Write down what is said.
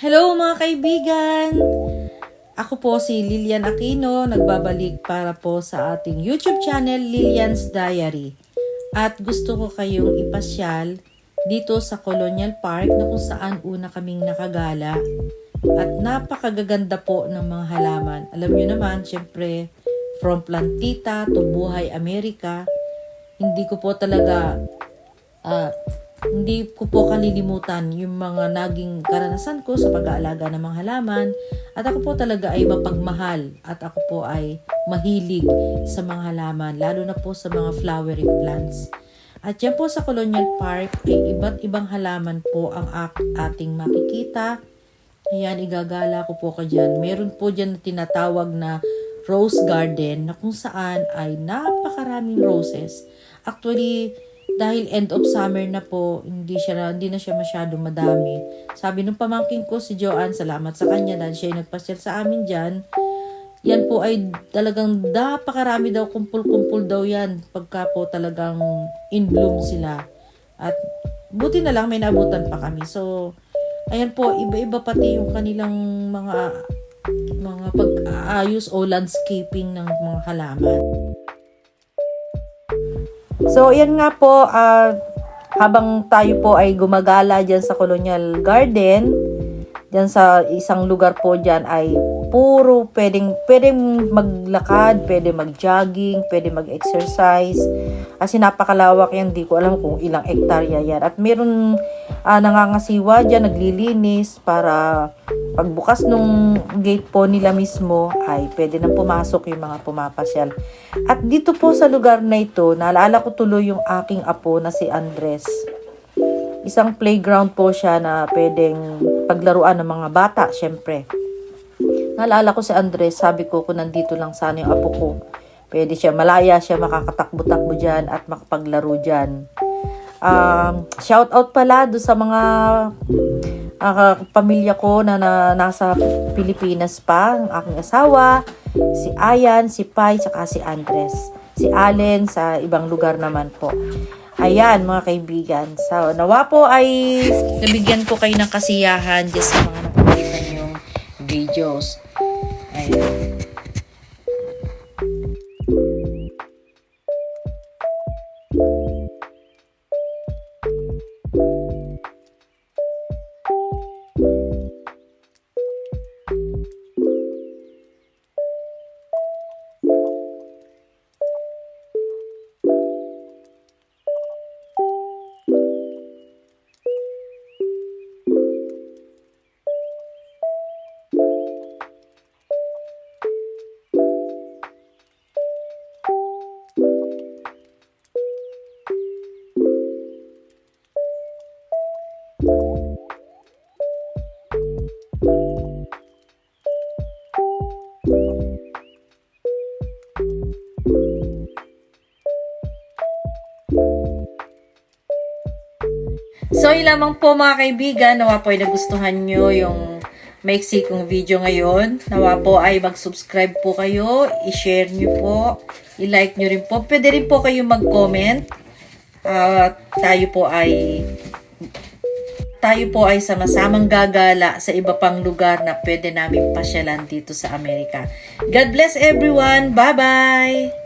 Hello mga kaibigan! Ako po si Lilian Aquino, nagbabalik para po sa ating YouTube channel Lilian's Diary. At gusto ko kayong ipasyal dito sa Colonial Park na kung saan una kaming nakagala. At napakagaganda po ng mga halaman. Alam nyo naman, syempre, from plantita to buhay Amerika, hindi ko po kalilimutan yung mga naging karanasan ko sa pag-aalaga ng mga halaman, at ako po talaga ay mapagmahal at ako po ay mahilig sa mga halaman, lalo na po sa mga flowering plants. At yan po sa Colonial Park ay iba't ibang halaman po ang ating makikita. Ayan, igagala ko po ka dyan. Meron po dyan na tinatawag na rose garden na kung saan ay napakaraming roses. Actually, dahil end of summer na po, hindi na siya masyado madami. Sabi nung pamangkin ko si Joanne, salamat sa kanya dahil siya yung nagpasyal sa amin dyan. Yan po ay talagang napakarami daw, kumpul-kumpul daw yan pagka po talagang in bloom sila. At buti na lang may naabutan pa kami. So, ayan po, iba-iba pati yung kanilang mga pag-aayos o landscaping ng mga halaman. So, yan nga po, habang tayo po ay gumagala dyan sa Colonial Garden, dyan sa isang lugar po dyan ay puro pwedeng maglakad, pwede mag-jogging, pwede mag-exercise. Kasi napakalawak yan, di ko alam kung ilang hektarya yan. At meron nangangasiwa dyan, naglilinis para pagbukas nung gate po nila mismo ay pwede nang pumasok yung mga pumapasyal. At dito po sa lugar na ito, naalala ko tuloy yung aking apo na si Andres. Isang playground po siya na pwedeng paglaruan ng mga bata, syempre. Naalala ko si Andres, sabi ko kung nandito lang sana yung apo ko, pwede siya, malaya siya, makakatakbo-takbo dyan at makapaglaro dyan. Shout out pala do sa mga pamilya ko na nasa Pilipinas pa, ang aking asawa, si Ayan, si Pai, saka si Andres. Si Allen sa ibang lugar naman po. Ayan mga kaibigan. So, nawa po ay nabigyan ko kayo ng kasiyahan dyan sa mga nakikita niyong videos. Ayan. So, yun lamang po mga kaibigan. Nawa po ay nagustuhan nyo yung maiksi kong video ngayon. Nawa po ay mag-subscribe po kayo, i-share nyo po, i-like nyo rin po. Pwede rin po kayo mag-comment. Tayo po ay sama-samang gagala sa iba pang lugar na pwede namin pasyalan dito sa Amerika. God bless everyone! Bye-bye!